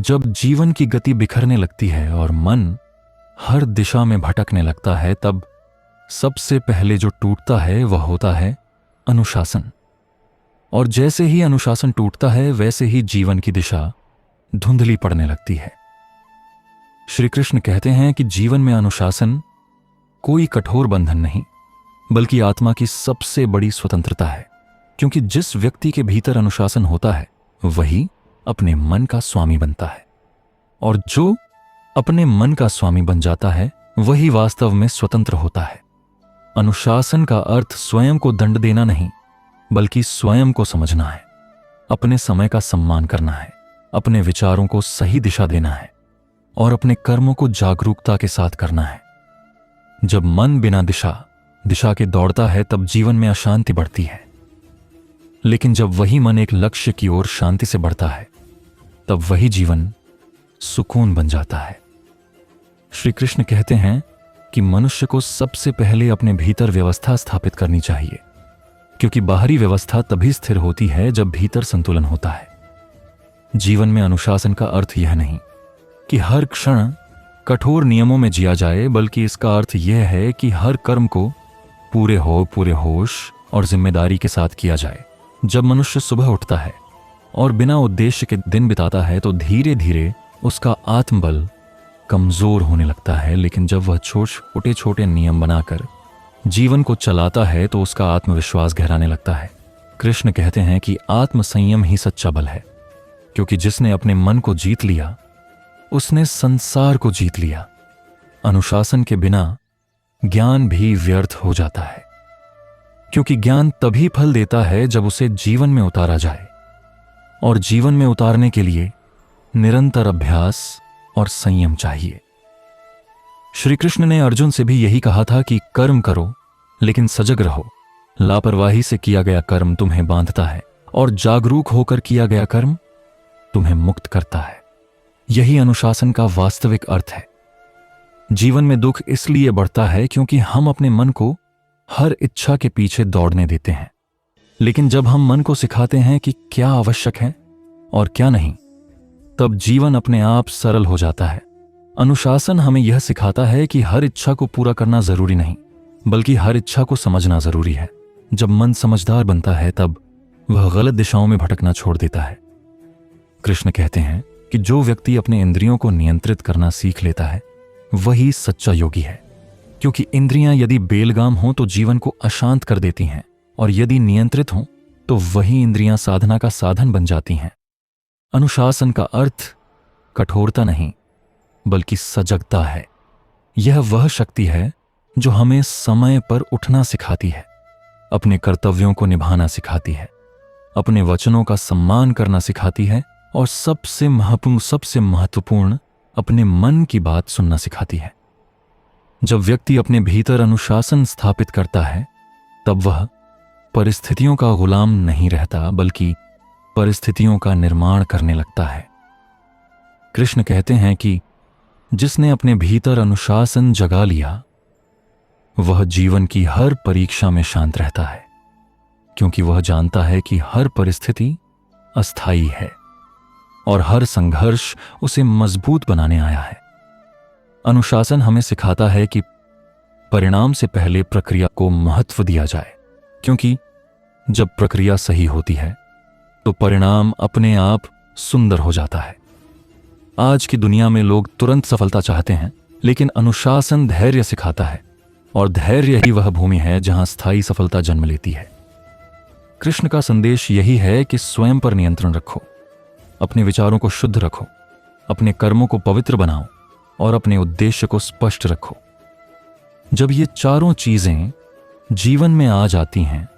जब जीवन की गति बिखरने लगती है और मन हर दिशा में भटकने लगता है, तब सबसे पहले जो टूटता है वह होता है अनुशासन। और जैसे ही अनुशासन टूटता है वैसे ही जीवन की दिशा धुंधली पड़ने लगती है। श्री कृष्ण कहते हैं कि जीवन में अनुशासन कोई कठोर बंधन नहीं, बल्कि आत्मा की सबसे बड़ी स्वतंत्रता है। क्योंकि जिस व्यक्ति के भीतर अनुशासन होता है वही अपने मन का स्वामी बनता है, और जो अपने मन का स्वामी बन जाता है वही वास्तव में स्वतंत्र होता है। अनुशासन का अर्थ स्वयं को दंड देना नहीं, बल्कि स्वयं को समझना है, अपने समय का सम्मान करना है, अपने विचारों को सही दिशा देना है और अपने कर्मों को जागरूकता के साथ करना है। जब मन बिना दिशा के दौड़ता है तब जीवन में अशांति बढ़ती है, लेकिन जब वही मन एक लक्ष्य की ओर शांति से बढ़ता है तब वही जीवन सुकून बन जाता है। श्री कृष्ण कहते हैं कि मनुष्य को सबसे पहले अपने भीतर व्यवस्था स्थापित करनी चाहिए, क्योंकि बाहरी व्यवस्था तभी स्थिर होती है जब भीतर संतुलन होता है। जीवन में अनुशासन का अर्थ यह नहीं कि हर क्षण कठोर नियमों में जिया जाए, बल्कि इसका अर्थ यह है कि हर कर्म को पूरे होश और जिम्मेदारी के साथ किया जाए। जब मनुष्य सुबह उठता है और बिना उद्देश्य के दिन बिताता है तो धीरे धीरे उसका आत्मबल कमजोर होने लगता है, लेकिन जब वह छोटे छोटे नियम बनाकर जीवन को चलाता है तो उसका आत्मविश्वास गहराने लगता है। कृष्ण कहते हैं कि आत्मसंयम ही सच्चा बल है, क्योंकि जिसने अपने मन को जीत लिया उसने संसार को जीत लिया। अनुशासन के बिना ज्ञान भी व्यर्थ हो जाता है, क्योंकि ज्ञान तभी फल देता है जब उसे जीवन में उतारा जाए, और जीवन में उतारने के लिए निरंतर अभ्यास और संयम चाहिए। श्री कृष्ण ने अर्जुन से भी यही कहा था कि कर्म करो लेकिन सजग रहो। लापरवाही से किया गया कर्म तुम्हें बांधता है और जागरूक होकर किया गया कर्म तुम्हें मुक्त करता है। यही अनुशासन का वास्तविक अर्थ है। जीवन में दुख इसलिए बढ़ता है क्योंकि हम अपने मन को हर इच्छा के पीछे दौड़ने देते हैं, लेकिन जब हम मन को सिखाते हैं कि क्या आवश्यक है और क्या नहीं, तब जीवन अपने आप सरल हो जाता है। अनुशासन हमें यह सिखाता है कि हर इच्छा को पूरा करना जरूरी नहीं, बल्कि हर इच्छा को समझना जरूरी है। जब मन समझदार बनता है तब वह गलत दिशाओं में भटकना छोड़ देता है। कृष्ण कहते हैं कि जो व्यक्ति अपने इंद्रियों को नियंत्रित करना सीख लेता है वही सच्चा योगी है, क्योंकि इंद्रियां यदि बेलगाम हों तो जीवन को अशांत कर देती हैं, और यदि नियंत्रित हों तो वही इंद्रियां साधना का साधन बन जाती हैं। अनुशासन का अर्थ कठोरता नहीं, बल्कि सजगता है। यह वह शक्ति है जो हमें समय पर उठना सिखाती है, अपने कर्तव्यों को निभाना सिखाती है, अपने वचनों का सम्मान करना सिखाती है, और सबसे महत्वपूर्ण अपने मन की बात सुनना सिखाती है। जब व्यक्ति अपने भीतर अनुशासन स्थापित करता है तब वह परिस्थितियों का गुलाम नहीं रहता, बल्कि परिस्थितियों का निर्माण करने लगता है। कृष्ण कहते हैं कि जिसने अपने भीतर अनुशासन जगा लिया वह जीवन की हर परीक्षा में शांत रहता है, क्योंकि वह जानता है कि हर परिस्थिति अस्थायी है और हर संघर्ष उसे मजबूत बनाने आया है। अनुशासन हमें सिखाता है कि परिणाम से पहले प्रक्रिया को महत्व दिया जाए, क्योंकि जब प्रक्रिया सही होती है तो परिणाम अपने आप सुंदर हो जाता है। आज की दुनिया में लोग तुरंत सफलता चाहते हैं, लेकिन अनुशासन धैर्य सिखाता है, और धैर्य ही वह भूमि है जहां स्थायी सफलता जन्म लेती है। कृष्ण का संदेश यही है कि स्वयं पर नियंत्रण रखो, अपने विचारों को शुद्ध रखो, अपने कर्मों को पवित्र बनाओ और अपने उद्देश्य को स्पष्ट रखो। जब ये चारों चीजें जीवन में आ जाती हैं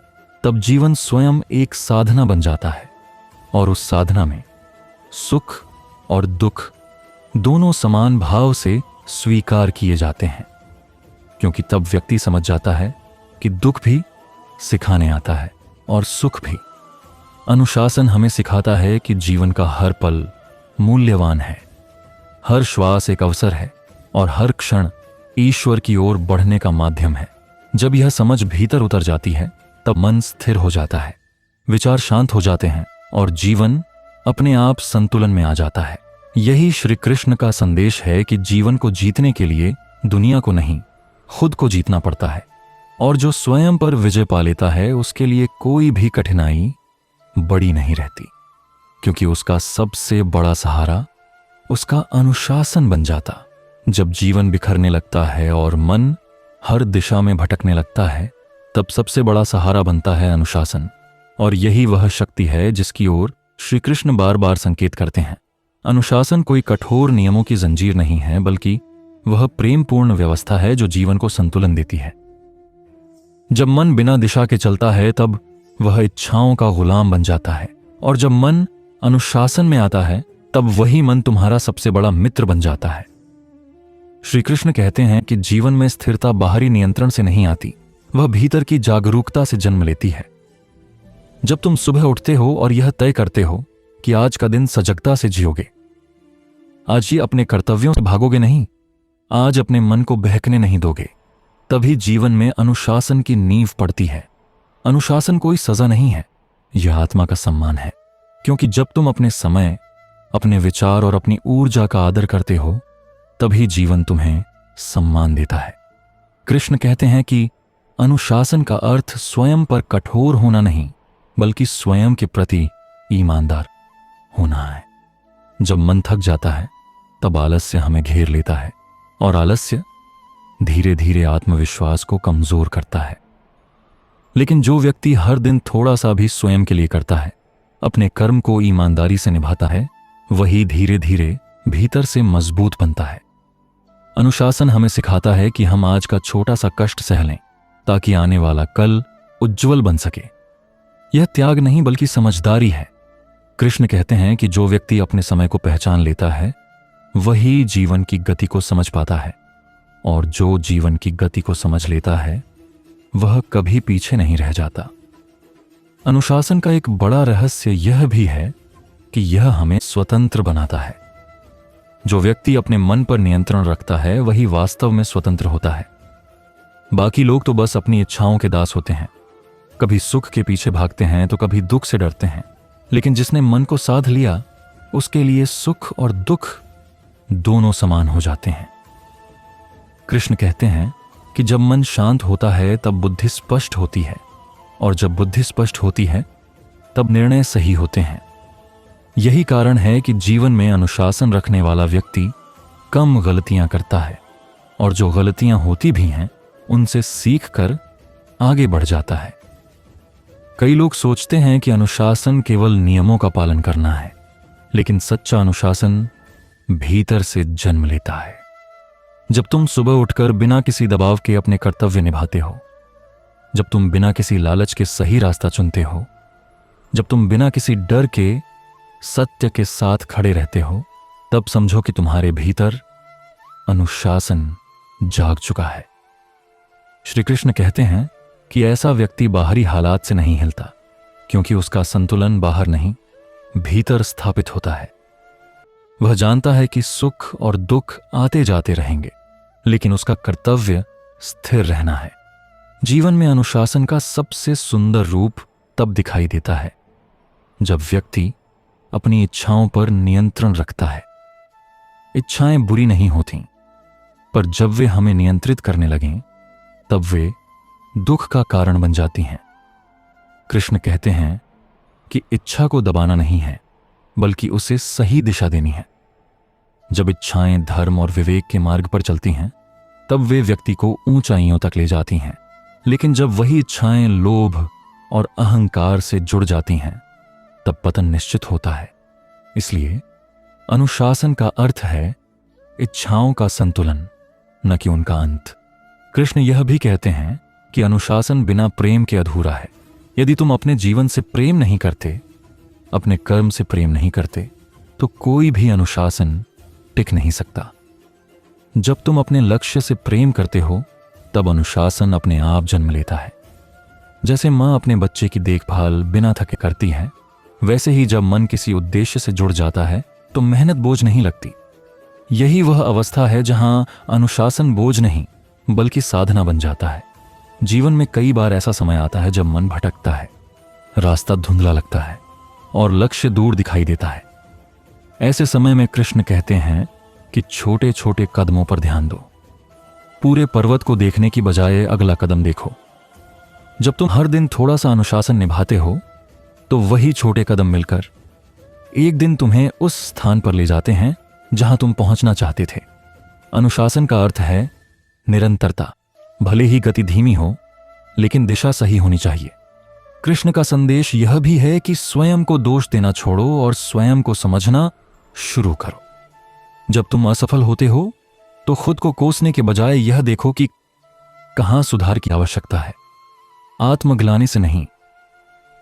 तब जीवन स्वयं एक साधना बन जाता है, और उस साधना में सुख और दुख दोनों समान भाव से स्वीकार किए जाते हैं, क्योंकि तब व्यक्ति समझ जाता है कि दुख भी सिखाने आता है और सुख भी। अनुशासन हमें सिखाता है कि जीवन का हर पल मूल्यवान है, हर श्वास एक अवसर है और हर क्षण ईश्वर की ओर बढ़ने का माध्यम है। जब यह समझ भीतर उतर जाती है तब मन स्थिर हो जाता है, विचार शांत हो जाते हैं और जीवन अपने आप संतुलन में आ जाता है। यही श्री कृष्ण का संदेश है कि जीवन को जीतने के लिए दुनिया को नहीं, खुद को जीतना पड़ता है, और जो स्वयं पर विजय पा लेता है उसके लिए कोई भी कठिनाई बड़ी नहीं रहती, क्योंकि उसका सबसे बड़ा सहारा उसका अनुशासन बन जाता। जब जीवन बिखरने लगता है और मन हर दिशा में भटकने लगता है, तब सबसे बड़ा सहारा बनता है अनुशासन। और यही वह शक्ति है जिसकी ओर श्री कृष्ण बार बार संकेत करते हैं। अनुशासन कोई कठोर नियमों की जंजीर नहीं है, बल्कि वह प्रेमपूर्ण व्यवस्था है जो जीवन को संतुलन देती है। जब मन बिना दिशा के चलता है तब वह इच्छाओं का गुलाम बन जाता है, और जब मन अनुशासन में आता है तब वही मन तुम्हारा सबसे बड़ा मित्र बन जाता है। श्री कृष्ण कहते हैं कि जीवन में स्थिरता बाहरी नियंत्रण से नहीं आती, वह भीतर की जागरूकता से जन्म लेती है। जब तुम सुबह उठते हो और यह तय करते हो कि आज का दिन सजगता से जियोगे, आज ही अपने कर्तव्यों से भागोगे नहीं, आज अपने मन को बहकने नहीं दोगे, तभी जीवन में अनुशासन की नींव पड़ती है। अनुशासन कोई सजा नहीं है, यह आत्मा का सम्मान है, क्योंकि जब तुम अपने समय, अपने विचार और अपनी ऊर्जा का आदर करते हो, तभी जीवन तुम्हें सम्मान देता है। कृष्ण कहते हैं कि अनुशासन का अर्थ स्वयं पर कठोर होना नहीं, बल्कि स्वयं के प्रति ईमानदार होना है। जब मन थक जाता है तब आलस्य हमें घेर लेता है, और आलस्य धीरे धीरे आत्मविश्वास को कमजोर करता है। लेकिन जो व्यक्ति हर दिन थोड़ा सा भी स्वयं के लिए करता है, अपने कर्म को ईमानदारी से निभाता है, वही धीरे धीरे भीतर से मजबूत बनता है। अनुशासन हमें सिखाता है कि हम आज का छोटा सा कष्ट सह लें ताकि आने वाला कल उज्जवल बन सके। यह त्याग नहीं बल्कि समझदारी है। कृष्ण कहते हैं कि जो व्यक्ति अपने समय को पहचान लेता है वही जीवन की गति को समझ पाता है, और जो जीवन की गति को समझ लेता है वह कभी पीछे नहीं रह जाता। अनुशासन का एक बड़ा रहस्य यह भी है कि यह हमें स्वतंत्र बनाता है। जो व्यक्ति अपने मन पर नियंत्रण रखता है वही वास्तव में स्वतंत्र होता है। बाकी लोग तो बस अपनी इच्छाओं के दास होते हैं, कभी सुख के पीछे भागते हैं तो कभी दुख से डरते हैं। लेकिन जिसने मन को साध लिया उसके लिए सुख और दुख दोनों समान हो जाते हैं। कृष्ण कहते हैं कि जब मन शांत होता है तब बुद्धि स्पष्ट होती है, और जब बुद्धि स्पष्ट होती है तब निर्णय सही होते हैं। यही कारण है कि जीवन में अनुशासन रखने वाला व्यक्ति कम गलतियां करता है, और जो गलतियां होती भी हैं उनसे सीख कर आगे बढ़ जाता है। कई लोग सोचते हैं कि अनुशासन केवल नियमों का पालन करना है, लेकिन सच्चा अनुशासन भीतर से जन्म लेता है। जब तुम सुबह उठकर बिना किसी दबाव के अपने कर्तव्य निभाते हो, जब तुम बिना किसी लालच के सही रास्ता चुनते हो, जब तुम बिना किसी डर के सत्य के साथ खड़े रहते हो, तब समझो कि तुम्हारे भीतर अनुशासन जाग चुका है। श्री कृष्ण कहते हैं कि ऐसा व्यक्ति बाहरी हालात से नहीं हिलता, क्योंकि उसका संतुलन बाहर नहीं भीतर स्थापित होता है। वह जानता है कि सुख और दुख आते जाते रहेंगे, लेकिन उसका कर्तव्य स्थिर रहना है। जीवन में अनुशासन का सबसे सुंदर रूप तब दिखाई देता है जब व्यक्ति अपनी इच्छाओं पर नियंत्रण रखता है। इच्छाएं बुरी नहीं होती, पर जब वे हमें नियंत्रित करने लगें तब वे दुख का कारण बन जाती हैं। कृष्ण कहते हैं कि इच्छा को दबाना नहीं है, बल्कि उसे सही दिशा देनी है। जब इच्छाएं धर्म और विवेक के मार्ग पर चलती हैं तब वे व्यक्ति को ऊंचाइयों तक ले जाती हैं, लेकिन जब वही इच्छाएं लोभ और अहंकार से जुड़ जाती हैं तब पतन निश्चित होता है। इसलिए अनुशासन का अर्थ है इच्छाओं का संतुलन, न कि उनका अंत। कृष्ण यह भी कहते हैं कि अनुशासन बिना प्रेम के अधूरा है। यदि तुम अपने जीवन से प्रेम नहीं करते, अपने कर्म से प्रेम नहीं करते, तो कोई भी अनुशासन टिक नहीं सकता। जब तुम अपने लक्ष्य से प्रेम करते हो तब अनुशासन अपने आप जन्म लेता है। जैसे मां अपने बच्चे की देखभाल बिना थके करती है, वैसे ही जब मन किसी उद्देश्य से जुड़ जाता है तो मेहनत बोझ नहीं लगती। यही वह अवस्था है जहां अनुशासन बोझ नहीं बल्कि साधना बन जाता है। जीवन में कई बार ऐसा समय आता है जब मन भटकता है, रास्ता धुंधला लगता है और लक्ष्य दूर दिखाई देता है। ऐसे समय में कृष्ण कहते हैं कि छोटे छोटे कदमों पर ध्यान दो। पूरे पर्वत को देखने की बजाय अगला कदम देखो। जब तुम हर दिन थोड़ा सा अनुशासन निभाते हो तो वही छोटे कदम मिलकर एक दिन तुम्हें उस स्थान पर ले जाते हैं जहां तुम पहुंचना चाहते थे। अनुशासन का अर्थ है निरंतरता। भले ही गति धीमी हो, लेकिन दिशा सही होनी चाहिए। कृष्ण का संदेश यह भी है कि स्वयं को दोष देना छोड़ो और स्वयं को समझना शुरू करो। जब तुम असफल होते हो तो खुद को कोसने के बजाय यह देखो कि कहां सुधार की आवश्यकता है। आत्मग्लानि से नहीं,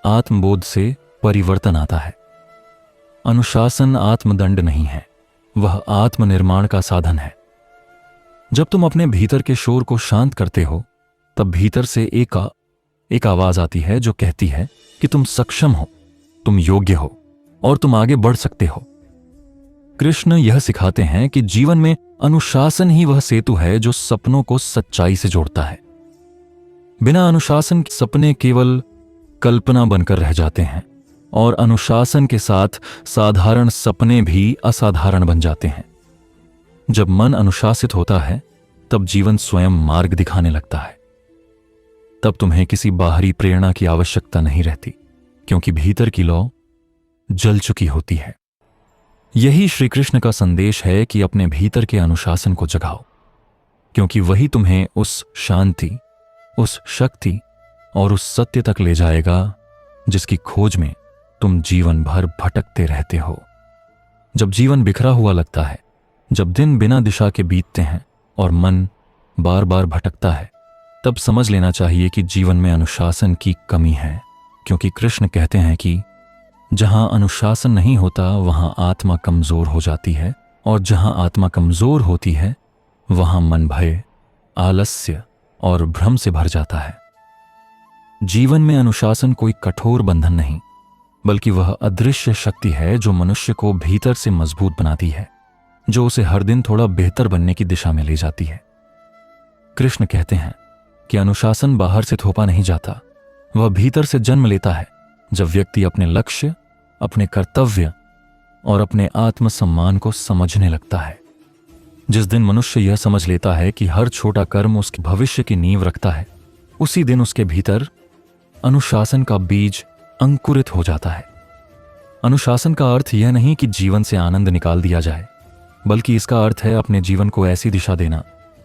आत्मबोध से परिवर्तन आता है। अनुशासन आत्मदंड नहीं है, वह आत्मनिर्माण का साधन है। जब तुम अपने भीतर के शोर को शांत करते हो, तब भीतर से एक आवाज आती है जो कहती है कि तुम सक्षम हो, तुम योग्य हो और तुम आगे बढ़ सकते हो। कृष्ण यह सिखाते हैं कि जीवन में अनुशासन ही वह सेतु है जो सपनों को सच्चाई से जोड़ता है। बिना अनुशासन के सपने केवल कल्पना बनकर रह जाते हैं और अनुशासन के साथ साधारण सपने भी असाधारण बन जाते हैं। जब मन अनुशासित होता है तब जीवन स्वयं मार्ग दिखाने लगता है। तब तुम्हें किसी बाहरी प्रेरणा की आवश्यकता नहीं रहती, क्योंकि भीतर की लौ जल चुकी होती है। यही श्री कृष्ण का संदेश है कि अपने भीतर के अनुशासन को जगाओ, क्योंकि वही तुम्हें उस शांति, उस शक्ति और उस सत्य तक ले जाएगा जिसकी खोज में तुम जीवन भर भटकते रहते हो। जब जीवन बिखरा हुआ लगता है, जब दिन बिना दिशा के बीतते हैं और मन बार बार भटकता है, तब समझ लेना चाहिए कि जीवन में अनुशासन की कमी है। क्योंकि कृष्ण कहते हैं कि जहां अनुशासन नहीं होता वहां आत्मा कमजोर हो जाती है, और जहां आत्मा कमजोर होती है वहां मन भय, आलस्य और भ्रम से भर जाता है। जीवन में अनुशासन कोई कठोर बंधन नहीं, बल्कि वह अदृश्य शक्ति है जो मनुष्य को भीतर से मजबूत बनाती है, जो उसे हर दिन थोड़ा बेहतर बनने की दिशा में ले जाती है। कृष्ण कहते हैं कि अनुशासन बाहर से थोपा नहीं जाता, वह भीतर से जन्म लेता है जब व्यक्ति अपने लक्ष्य, अपने कर्तव्य और अपने आत्मसम्मान को समझने लगता है। जिस दिन मनुष्य यह समझ लेता है कि हर छोटा कर्म उसके भविष्य की नींव रखता है, उसी दिन उसके भीतर अनुशासन का बीज अंकुरित हो जाता है। अनुशासन का अर्थ यह नहीं कि जीवन से आनंद निकाल दिया जाए, बल्कि इसका अर्थ है अपने जीवन को ऐसी दिशा देना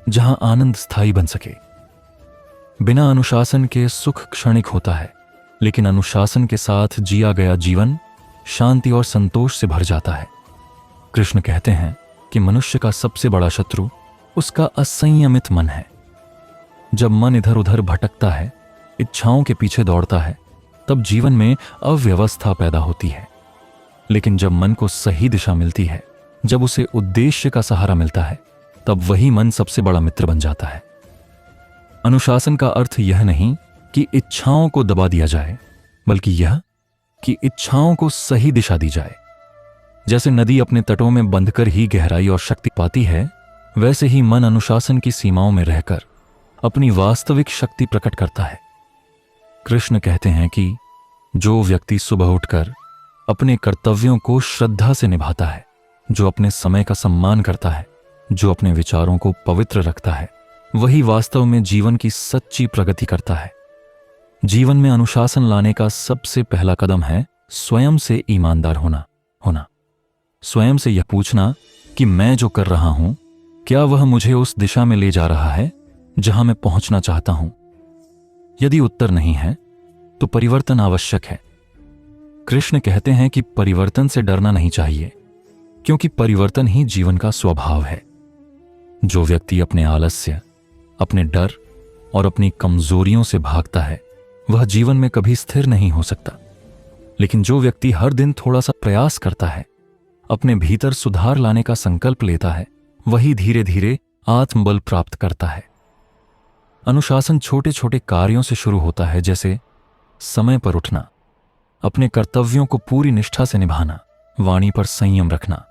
जहां आनंद स्थायी बन सके। बिना अनुशासन के सुख क्षणिक होता है, लेकिन अनुशासन के साथ जिया गया जीवन शांति और संतोष से भर जाता है। कृष्ण कहते हैं कि मनुष्य का सबसे बड़ा शत्रु उसका असंयमित मन है। जब मन इधर उधर भटकता है, इच्छाओं के पीछे दौड़ता है, तब जीवन में अव्यवस्था पैदा होती है। लेकिन जब मन को सही दिशा मिलती है, जब उसे उद्देश्य का सहारा मिलता है, तब वही मन सबसे बड़ा मित्र बन जाता है। अनुशासन का अर्थ यह नहीं कि इच्छाओं को दबा दिया जाए, बल्कि यह कि इच्छाओं को सही दिशा दी जाए। जैसे नदी अपने तटों में बंधकर ही गहराई और शक्ति पाती है, वैसे ही मन अनुशासन की सीमाओं में रहकर अपनी वास्तविक शक्ति प्रकट करता है। कृष्ण कहते हैं कि जो व्यक्ति सुबह उठकर अपने कर्तव्यों को श्रद्धा से निभाता है, जो अपने समय का सम्मान करता है, जो अपने विचारों को पवित्र रखता है, वही वास्तव में जीवन की सच्ची प्रगति करता है। जीवन में अनुशासन लाने का सबसे पहला कदम है स्वयं से ईमानदार होना। स्वयं से यह पूछना कि मैं जो कर रहा हूं, क्या वह मुझे उस दिशा में ले जा रहा है जहां मैं पहुंचना चाहता हूं। यदि उत्तर नहीं है तो परिवर्तन आवश्यक है। कृष्ण कहते हैं कि परिवर्तन से डरना नहीं चाहिए, क्योंकि परिवर्तन ही जीवन का स्वभाव है। जो व्यक्ति अपने आलस्य, अपने डर और अपनी कमजोरियों से भागता है, वह जीवन में कभी स्थिर नहीं हो सकता। लेकिन जो व्यक्ति हर दिन थोड़ा सा प्रयास करता है, अपने भीतर सुधार लाने का संकल्प लेता है, वही धीरे धीरे आत्मबल प्राप्त करता है। अनुशासन छोटे छोटे कार्यों से शुरू होता है, जैसे समय पर उठना, अपने कर्तव्यों को पूरी निष्ठा से निभाना, वाणी पर संयम रखना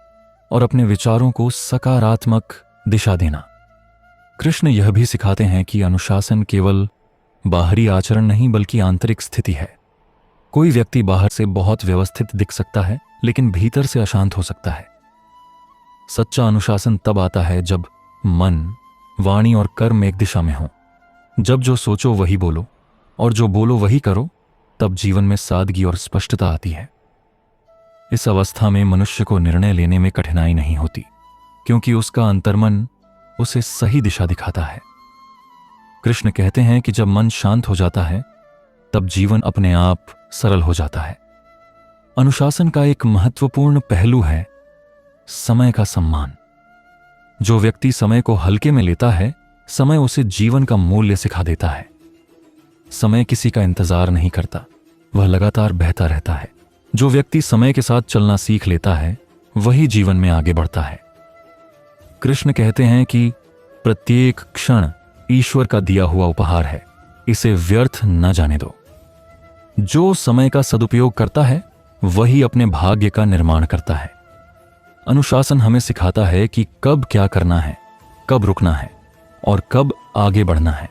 और अपने विचारों को सकारात्मक दिशा देना। कृष्ण यह भी सिखाते हैं कि अनुशासन केवल बाहरी आचरण नहीं बल्कि आंतरिक स्थिति है। कोई व्यक्ति बाहर से बहुत व्यवस्थित दिख सकता है, लेकिन भीतर से अशांत हो सकता है। सच्चा अनुशासन तब आता है जब मन, वाणी और कर्म एक दिशा में हो। जब जो सोचो वही बोलो और जो बोलो वही करो, तब जीवन में सादगी और स्पष्टता आती है। इस अवस्था में मनुष्य को निर्णय लेने में कठिनाई नहीं होती, क्योंकि उसका अंतर्मन उसे सही दिशा दिखाता है। कृष्ण कहते हैं कि जब मन शांत हो जाता है तब जीवन अपने आप सरल हो जाता है। अनुशासन का एक महत्वपूर्ण पहलू है समय का सम्मान। जो व्यक्ति समय को हल्के में लेता है, समय उसे जीवन का मूल्य सिखा देता है। समय किसी का इंतजार नहीं करता, वह लगातार बहता रहता है। जो व्यक्ति समय के साथ चलना सीख लेता है, वही जीवन में आगे बढ़ता है। कृष्ण कहते हैं कि प्रत्येक क्षण ईश्वर का दिया हुआ उपहार है, इसे व्यर्थ न जाने दो। जो समय का सदुपयोग करता है वही अपने भाग्य का निर्माण करता है। अनुशासन हमें सिखाता है कि कब क्या करना है, कब रुकना है और कब आगे बढ़ना है।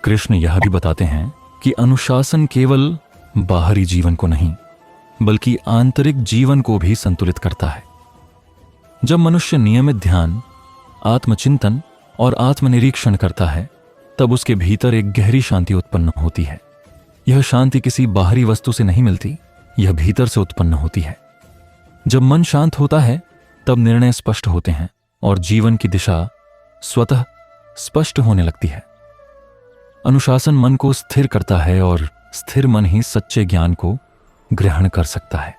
कृष्ण यह भी बताते हैं कि अनुशासन केवल बाहरी जीवन को नहीं, बल्कि आंतरिक जीवन को भी संतुलित करता है। जब मनुष्य नियमित ध्यान, आत्मचिंतन और आत्मनिरीक्षण करता है, तब उसके भीतर एक गहरी शांति उत्पन्न होती है। यह शांति किसी बाहरी वस्तु से नहीं मिलती, यह भीतर से उत्पन्न होती है। जब मन शांत होता है तब निर्णय स्पष्ट होते हैं और जीवन की दिशा स्वतः स्पष्ट होने लगती है। अनुशासन मन को स्थिर करता है और स्थिर मन ही सच्चे ज्ञान को ग्रहण कर सकता है।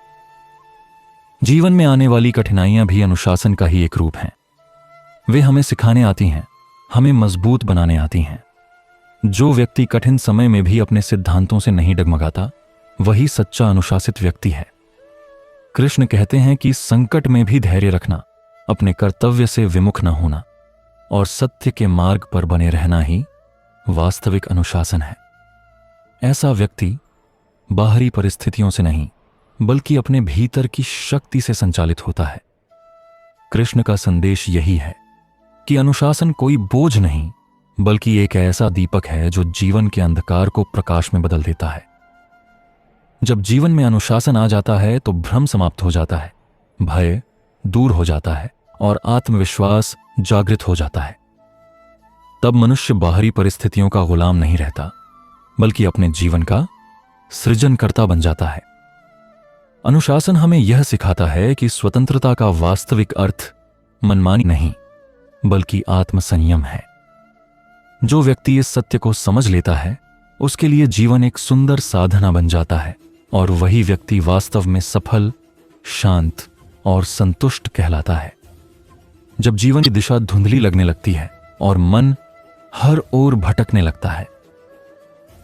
जीवन में आने वाली कठिनाइयां भी अनुशासन का ही एक रूप हैं। वे हमें सिखाने आती हैं, हमें मजबूत बनाने आती हैं। जो व्यक्ति कठिन समय में भी अपने सिद्धांतों से नहीं डगमगाता, वही सच्चा अनुशासित व्यक्ति है। कृष्ण कहते हैं कि संकट में भी धैर्य रखना, अपने कर्तव्य से विमुख न होना और सत्य के मार्ग पर बने रहना ही वास्तविक अनुशासन है। ऐसा व्यक्ति बाहरी परिस्थितियों से नहीं, बल्कि अपने भीतर की शक्ति से संचालित होता है। कृष्ण का संदेश यही है कि अनुशासन कोई बोझ नहीं, बल्कि एक ऐसा दीपक है जो जीवन के अंधकार को प्रकाश में बदल देता है। जब जीवन में अनुशासन आ जाता है तो भ्रम समाप्त हो जाता है, भय दूर हो जाता है और आत्मविश्वास जागृत हो जाता है। तब मनुष्य बाहरी परिस्थितियों का गुलाम नहीं रहता, बल्कि अपने जीवन का सृजनकर्ता बन जाता है। अनुशासन हमें यह सिखाता है कि स्वतंत्रता का वास्तविक अर्थ मनमानी नहीं, बल्कि आत्मसंयम है। जो व्यक्ति इस सत्य को समझ लेता है, उसके लिए जीवन एक सुंदर साधना बन जाता है और वही व्यक्ति वास्तव में सफल, शांत और संतुष्ट कहलाता है। जब जीवन की दिशा धुंधली लगने लगती है और मन हर ओर भटकने लगता है,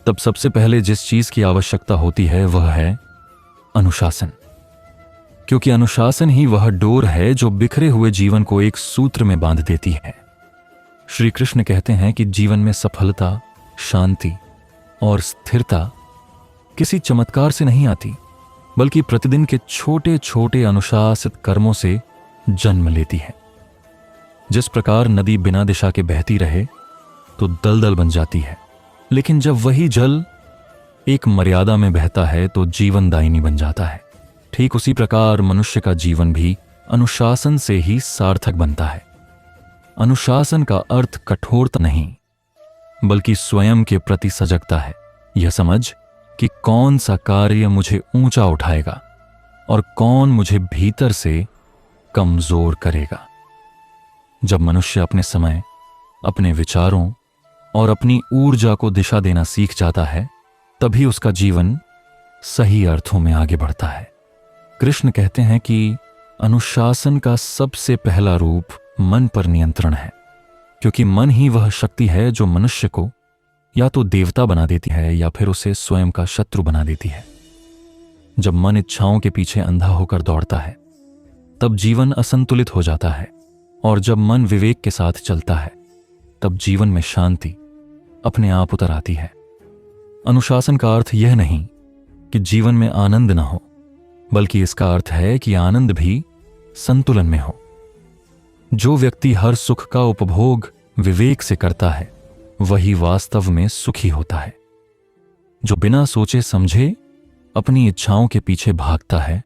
तब सबसे पहले जिस चीज की आवश्यकता होती है वह है अनुशासन। क्योंकि अनुशासन ही वह डोर है जो बिखरे हुए जीवन को एक सूत्र में बांध देती है। श्री कृष्ण कहते हैं कि जीवन में सफलता, शांति और स्थिरता किसी चमत्कार से नहीं आती, बल्कि प्रतिदिन के छोटे छोटे अनुशासित कर्मों से जन्म लेती है। जिस प्रकार नदी बिना दिशा के बहती रहे तो दलदल बन जाती है, लेकिन जब वही जल एक मर्यादा में बहता है तो जीवनदायिनी बन जाता है। ठीक उसी प्रकार मनुष्य का जीवन भी अनुशासन से ही सार्थक बनता है। अनुशासन का अर्थ कठोरता नहीं, बल्कि स्वयं के प्रति सजगता है। यह समझ कि कौन सा कार्य मुझे ऊंचा उठाएगा और कौन मुझे भीतर से कमजोर करेगा। जब मनुष्य अपने समय, अपने विचारों और अपनी ऊर्जा को दिशा देना सीख जाता है, तभी उसका जीवन सही अर्थों में आगे बढ़ता है। कृष्ण कहते हैं कि अनुशासन का सबसे पहला रूप मन पर नियंत्रण है, क्योंकि मन ही वह शक्ति है जो मनुष्य को या तो देवता बना देती है या फिर उसे स्वयं का शत्रु बना देती है। जब मन इच्छाओं के पीछे अंधा होकर दौड़ता है, तब जीवन असंतुलित हो जाता है, और जब मन विवेक के साथ चलता है, तब जीवन में शांति अपने आप उतर आती है। अनुशासन का अर्थ यह नहीं कि जीवन में आनंद न हो, बल्कि इसका अर्थ है कि आनंद भी संतुलन में हो। जो व्यक्ति हर सुख का उपभोग विवेक से करता है, वही वास्तव में सुखी होता है। जो बिना सोचे समझे अपनी इच्छाओं के पीछे भागता है,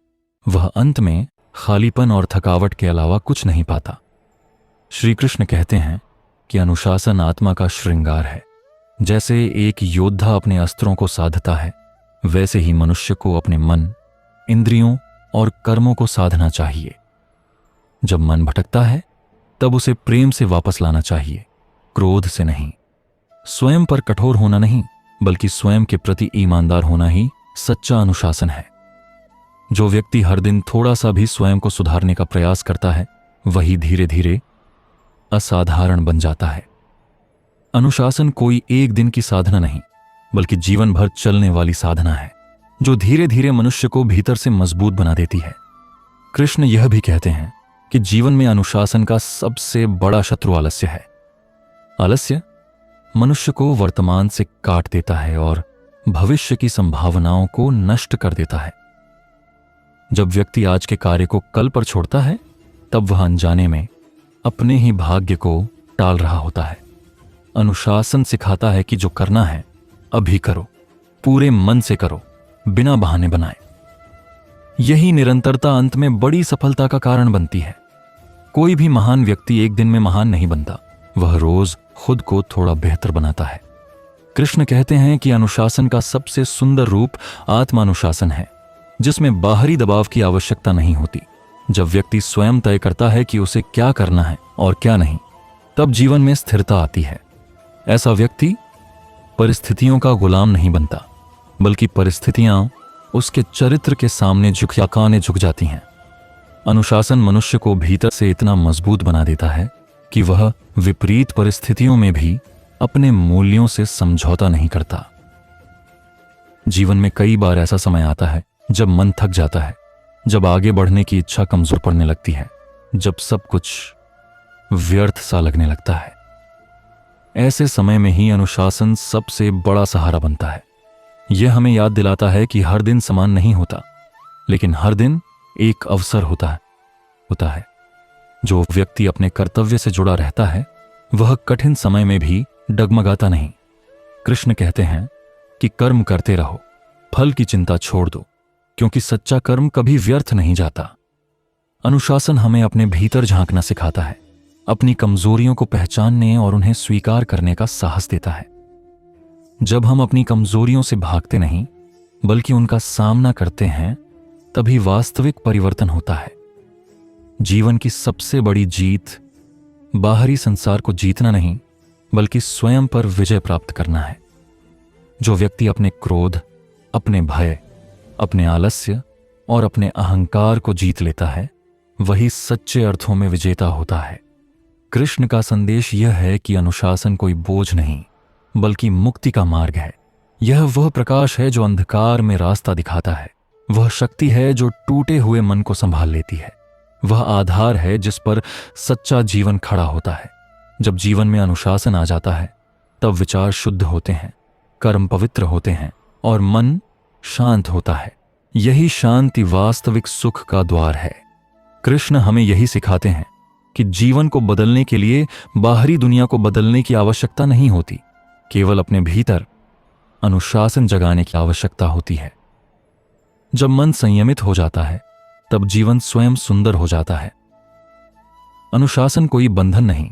वह अंत में खालीपन और थकावट के अलावा कुछ नहीं पाता। श्री कृष्ण कहते हैं कि अनुशासन आत्मा का श्रृंगार है। जैसे एक योद्धा अपने अस्त्रों को साधता है, वैसे ही मनुष्य को अपने मन, इंद्रियों और कर्मों को साधना चाहिए। जब मन भटकता है तब उसे प्रेम से वापस लाना चाहिए, क्रोध से नहीं। स्वयं पर कठोर होना नहीं, बल्कि स्वयं के प्रति ईमानदार होना ही सच्चा अनुशासन है। जो व्यक्ति हर दिन थोड़ा सा भी स्वयं को सुधारने का प्रयास करता है, वही धीरे धीरे असाधारण बन जाता है। अनुशासन कोई एक दिन की साधना नहीं, बल्कि जीवन भर चलने वाली साधना है, जो धीरे धीरे मनुष्य को भीतर से मजबूत बना देती है। कृष्ण यह भी कहते हैं कि जीवन में अनुशासन का सबसे बड़ा शत्रु आलस्य है। आलस्य मनुष्य को वर्तमान से काट देता है और भविष्य की संभावनाओं को नष्ट कर देता है। जब व्यक्ति आज के कार्य को कल पर छोड़ता है, तब वह अनजाने में अपने ही भाग्य को टाल रहा होता है। अनुशासन सिखाता है कि जो करना है अभी करो, पूरे मन से करो, बिना बहाने बनाए। यही निरंतरता अंत में बड़ी सफलता का कारण बनती है। कोई भी महान व्यक्ति एक दिन में महान नहीं बनता, वह रोज खुद को थोड़ा बेहतर बनाता है। कृष्ण कहते हैं कि अनुशासन का सबसे सुंदर रूप आत्मानुशासन है, जिसमें बाहरी दबाव की आवश्यकता नहीं होती। जब व्यक्ति स्वयं तय करता है कि उसे क्या करना है और क्या नहीं, तब जीवन में स्थिरता आती है। ऐसा व्यक्ति परिस्थितियों का गुलाम नहीं बनता, बल्कि परिस्थितियां उसके चरित्र के सामने झुक जाती हैं। अनुशासन मनुष्य को भीतर से इतना मजबूत बना देता है कि वह विपरीत परिस्थितियों में भी अपने मूल्यों से समझौता नहीं करता। जीवन में कई बार ऐसा समय आता है जब मन थक जाता है, जब आगे बढ़ने की इच्छा कमजोर पड़ने लगती है, जब सब कुछ व्यर्थ सा लगने लगता है। ऐसे समय में ही अनुशासन सबसे बड़ा सहारा बनता है। यह हमें याद दिलाता है कि हर दिन समान नहीं होता, लेकिन हर दिन एक अवसर होता है। जो व्यक्ति अपने कर्तव्य से जुड़ा रहता है, वह कठिन समय में भी डगमगाता नहीं। कृष्ण कहते हैं कि कर्म करते रहो, फल की चिंता छोड़ दो, क्योंकि सच्चा कर्म कभी व्यर्थ नहीं जाता। अनुशासन हमें अपने भीतर झांकना सिखाता है, अपनी कमजोरियों को पहचानने और उन्हें स्वीकार करने का साहस देता है। जब हम अपनी कमजोरियों से भागते नहीं, बल्कि उनका सामना करते हैं, तभी वास्तविक परिवर्तन होता है। जीवन की सबसे बड़ी जीत बाहरी संसार को जीतना नहीं, बल्कि स्वयं पर विजय प्राप्त करना है। जो व्यक्ति अपने क्रोध, अपने भय, अपने आलस्य और अपने अहंकार को जीत लेता है, वही सच्चे अर्थों में विजेता होता है। कृष्ण का संदेश यह है कि अनुशासन कोई बोझ नहीं, बल्कि मुक्ति का मार्ग है। यह वह प्रकाश है जो अंधकार में रास्ता दिखाता है। वह शक्ति है जो टूटे हुए मन को संभाल लेती है। वह आधार है जिस पर सच्चा जीवन खड़ा होता है। जब जीवन में अनुशासन आ जाता है, तब विचार शुद्ध होते हैं, कर्म पवित्र होते हैं और मन शांत होता है। यही शांति वास्तविक सुख का द्वार है। कृष्ण हमें यही सिखाते हैं कि जीवन को बदलने के लिए बाहरी दुनिया को बदलने की आवश्यकता नहीं होती, केवल अपने भीतर अनुशासन जगाने की आवश्यकता होती है। जब मन संयमित हो जाता है, तब जीवन स्वयं सुंदर हो जाता है। अनुशासन कोई बंधन नहीं,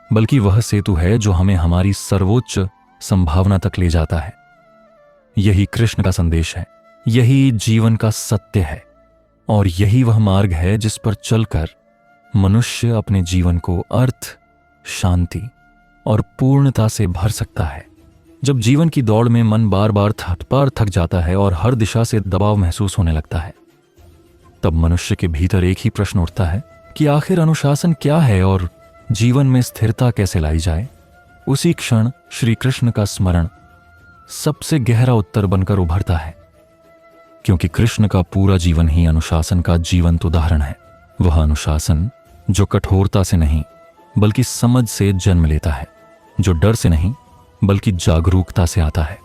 बल्कि वह सेतु है जो हमें हमारी सर्वोच्च संभावना तक ले जाता है। यही कृष्ण का संदेश है, यही जीवन का सत्य है, और यही वह मार्ग है जिस पर चलकर मनुष्य अपने जीवन को अर्थ, शांति और पूर्णता से भर सकता है। जब जीवन की दौड़ में मन बार बार थक जाता है और हर दिशा से दबाव महसूस होने लगता है, तब मनुष्य के भीतर एक ही प्रश्न उठता है कि आखिर अनुशासन क्या है और जीवन में स्थिरता कैसे लाई जाए। उसी क्षण श्री कृष्ण का स्मरण सबसे गहरा उत्तर बनकर उभरता है, क्योंकि कृष्ण का पूरा जीवन ही अनुशासन का जीवंत उदाहरण है। वह अनुशासन जो कठोरता से नहीं, बल्कि समझ से जन्म लेता है, जो डर से नहीं, बल्कि जागरूकता से आता है।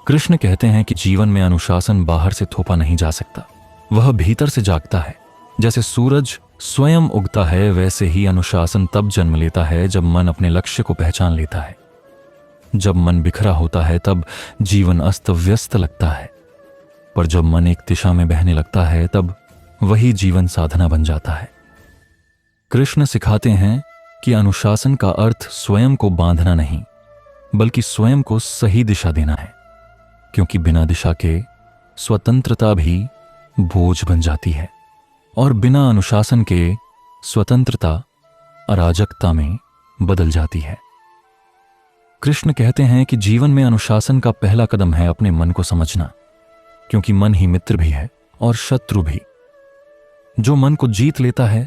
कृष्ण कहते हैं कि जीवन में अनुशासन बाहर से थोपा नहीं जा सकता, वह भीतर से जागता है। जैसे सूरज स्वयं उगता है, वैसे ही अनुशासन तब जन्म लेता है जब मन अपने लक्ष्य को पहचान लेता है। जब मन बिखरा होता है, तब जीवन अस्त व्यस्त लगता है, पर जब मन एक दिशा में बहने लगता है, तब वही जीवन साधना बन जाता है। कृष्ण सिखाते हैं कि अनुशासन का अर्थ स्वयं को बांधना नहीं, बल्कि स्वयं को सही दिशा देना है, क्योंकि बिना दिशा के स्वतंत्रता भी बोझ बन जाती है और बिना अनुशासन के स्वतंत्रता अराजकता में बदल जाती है। कृष्ण कहते हैं कि जीवन में अनुशासन का पहला कदम है अपने मन को समझना, क्योंकि मन ही मित्र भी है और शत्रु भी। जो मन को जीत लेता है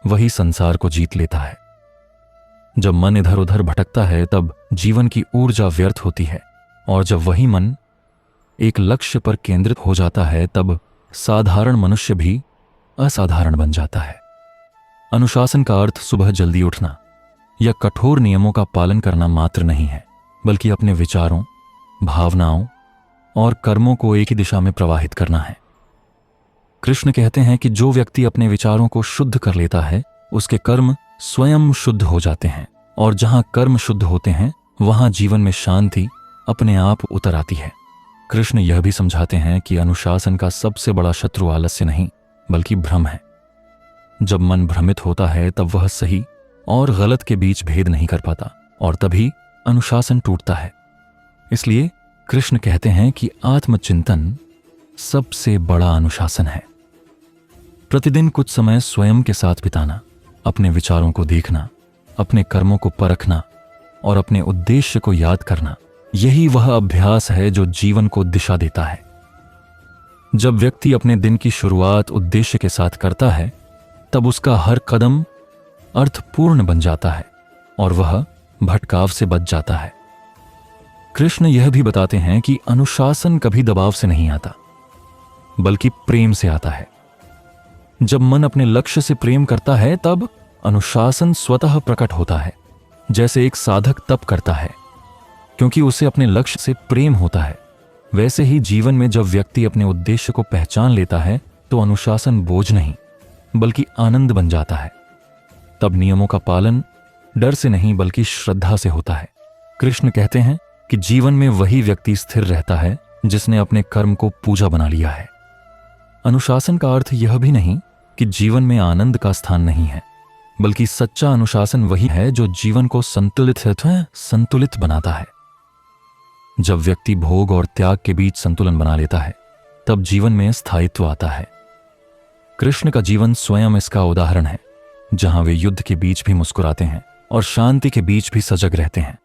वही संसार को जीत लेता है। जब मन इधर उधर भटकता है तब जीवन की ऊर्जा व्यर्थ होती है, और जब वही मन एक लक्ष्य पर केंद्रित हो जाता है तब साधारण मनुष्य भी असाधारण बन जाता है। अनुशासन का अर्थ सुबह जल्दी उठना या कठोर नियमों का पालन करना मात्र नहीं है, बल्कि अपने विचारों, भावनाओं और कर्मों को एक ही दिशा में प्रवाहित करना है। कृष्ण कहते हैं कि जो व्यक्ति अपने विचारों को शुद्ध कर लेता है उसके कर्म स्वयं शुद्ध हो जाते हैं, और जहां कर्म शुद्ध होते हैं वहां जीवन में शांति अपने आप उतर आती है। कृष्ण यह भी समझाते हैं कि अनुशासन का सबसे बड़ा शत्रु आलस्य नहीं, बल्कि भ्रम है। जब मन भ्रमित होता है तब वह सही और गलत के बीच भेद नहीं कर पाता, और तभी अनुशासन टूटता है। इसलिए कृष्ण कहते हैं कि आत्मचिंतन सबसे बड़ा अनुशासन है। प्रतिदिन कुछ समय स्वयं के साथ बिताना, अपने विचारों को देखना, अपने कर्मों को परखना और अपने उद्देश्य को याद करना, यही वह अभ्यास है जो जीवन को दिशा देता है। जब व्यक्ति अपने दिन की शुरुआत उद्देश्य के साथ करता है तब उसका हर कदम अर्थपूर्ण बन जाता है और वह भटकाव से बच जाता है। कृष्ण यह भी बताते हैं कि अनुशासन कभी दबाव से नहीं आता, बल्कि प्रेम से आता है। जब मन अपने लक्ष्य से प्रेम करता है तब अनुशासन स्वतः प्रकट होता है, जैसे एक साधक तप करता है क्योंकि उसे अपने लक्ष्य से प्रेम होता है। वैसे ही जीवन में जब व्यक्ति अपने उद्देश्य को पहचान लेता है तो अनुशासन बोझ नहीं बल्कि आनंद बन जाता है। तब नियमों का पालन डर से नहीं बल्कि श्रद्धा से होता है। कृष्ण कहते हैं कि जीवन में वही व्यक्ति स्थिर रहता है जिसने अपने कर्म को पूजा बना लिया है। अनुशासन का अर्थ यह भी नहीं कि जीवन में आनंद का स्थान नहीं है, बल्कि सच्चा अनुशासन वही है जो जीवन को संतुलित बनाता है। जब व्यक्ति भोग और त्याग के बीच संतुलन बना लेता है तब जीवन में स्थायित्व आता है। कृष्ण का जीवन स्वयं इसका उदाहरण है, जहां वे युद्ध के बीच भी मुस्कुराते हैं और शांति के बीच भी सजग रहते हैं।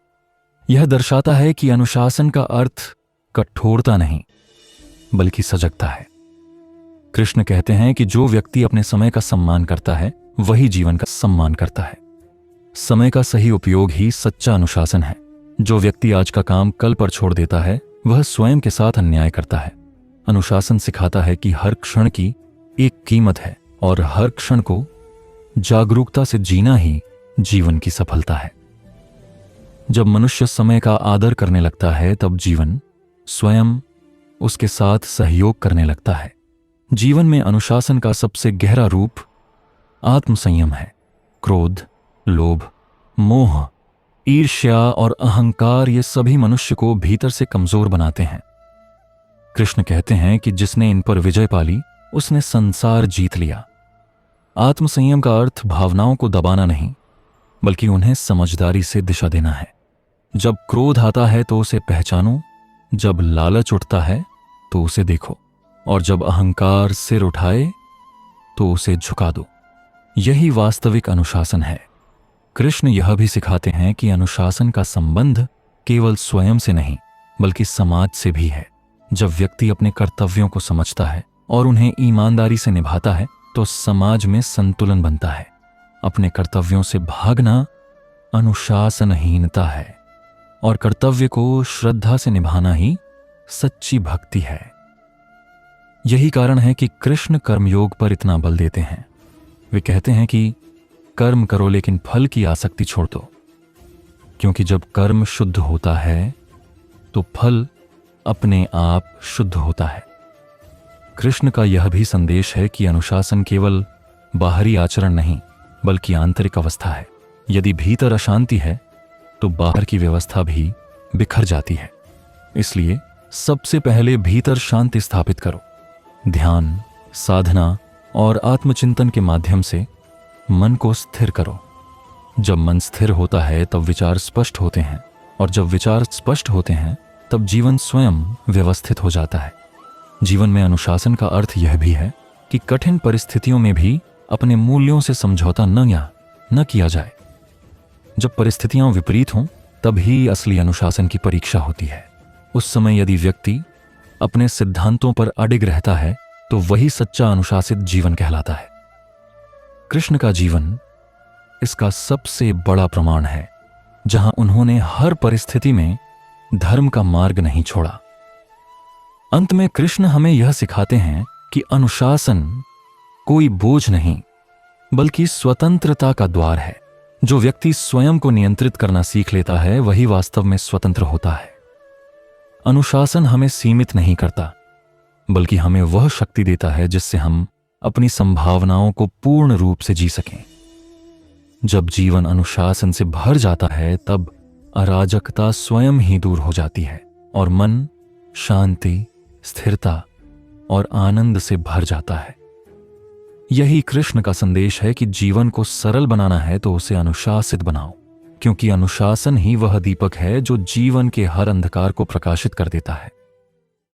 यह दर्शाता है कि अनुशासन का अर्थ कठोरता नहीं बल्कि सजगता है। कृष्ण कहते हैं कि जो व्यक्ति अपने समय का सम्मान करता है वही जीवन का सम्मान करता है। समय का सही उपयोग ही सच्चा अनुशासन है। जो व्यक्ति आज का काम कल पर छोड़ देता है वह स्वयं के साथ अन्याय करता है। अनुशासन सिखाता है कि हर क्षण की एक कीमत है और हर क्षण को जागरूकता से जीना ही जीवन की सफलता है। जब मनुष्य समय का आदर करने लगता है तब जीवन स्वयं उसके साथ सहयोग करने लगता है। जीवन में अनुशासन का सबसे गहरा रूप आत्मसंयम है। क्रोध, लोभ, मोह, ईर्ष्या और अहंकार ये सभी मनुष्य को भीतर से कमजोर बनाते हैं। कृष्ण कहते हैं कि जिसने इन पर विजय पाली उसने संसार जीत लिया। आत्मसंयम का अर्थ भावनाओं को दबाना नहीं बल्कि उन्हें समझदारी से दिशा देना है। जब क्रोध आता है तो उसे पहचानो, जब लालच उठता है तो उसे देखो, और जब अहंकार सिर उठाए तो उसे झुका दो। यही वास्तविक अनुशासन है। कृष्ण यह भी सिखाते हैं कि अनुशासन का संबंध केवल स्वयं से नहीं बल्कि समाज से भी है। जब व्यक्ति अपने कर्तव्यों को समझता है और उन्हें ईमानदारी से निभाता है तो समाज में संतुलन बनता है। अपने कर्तव्यों से भागना अनुशासनहीनता है और कर्तव्य को श्रद्धा से निभाना ही सच्ची भक्ति है। यही कारण है कि कृष्ण कर्मयोग पर इतना बल देते हैं। वे कहते हैं कि कर्म करो लेकिन फल की आसक्ति छोड़ दो, क्योंकि जब कर्म शुद्ध होता है तो फल अपने आप शुद्ध होता है। कृष्ण का यह भी संदेश है कि अनुशासन केवल बाहरी आचरण नहीं बल्कि आंतरिक अवस्था है। यदि भीतर अशांति है तो बाहर की व्यवस्था भी बिखर जाती है। इसलिए सबसे पहले भीतर शांति स्थापित करो। ध्यान, साधना और आत्मचिंतन के माध्यम से मन को स्थिर करो। जब मन स्थिर होता है तब विचार स्पष्ट होते हैं, और जब विचार स्पष्ट होते हैं तब जीवन स्वयं व्यवस्थित हो जाता है। जीवन में अनुशासन का अर्थ यह भी है कि कठिन परिस्थितियों में भी अपने मूल्यों से समझौता न किया जाए। जब परिस्थितियां विपरीत हों तब ही असली अनुशासन की परीक्षा होती है। उस समय यदि व्यक्ति अपने सिद्धांतों पर अडिग रहता है तो वही सच्चा अनुशासित जीवन कहलाता है। कृष्ण का जीवन इसका सबसे बड़ा प्रमाण है, जहां उन्होंने हर परिस्थिति में धर्म का मार्ग नहीं छोड़ा। अंत में कृष्ण हमें यह सिखाते हैं कि अनुशासन कोई बोझ नहीं बल्कि स्वतंत्रता का द्वार है। जो व्यक्ति स्वयं को नियंत्रित करना सीख लेता है वही वास्तव में स्वतंत्र होता है। अनुशासन हमें सीमित नहीं करता बल्कि हमें वह शक्ति देता है जिससे हम अपनी संभावनाओं को पूर्ण रूप से जी सकें। जब जीवन अनुशासन से भर जाता है तब अराजकता स्वयं ही दूर हो जाती है और मन शांति, स्थिरता और आनंद से भर जाता है। यही कृष्ण का संदेश है कि जीवन को सरल बनाना है तो उसे अनुशासित बनाओ, क्योंकि अनुशासन ही वह दीपक है जो जीवन के हर अंधकार को प्रकाशित कर देता है।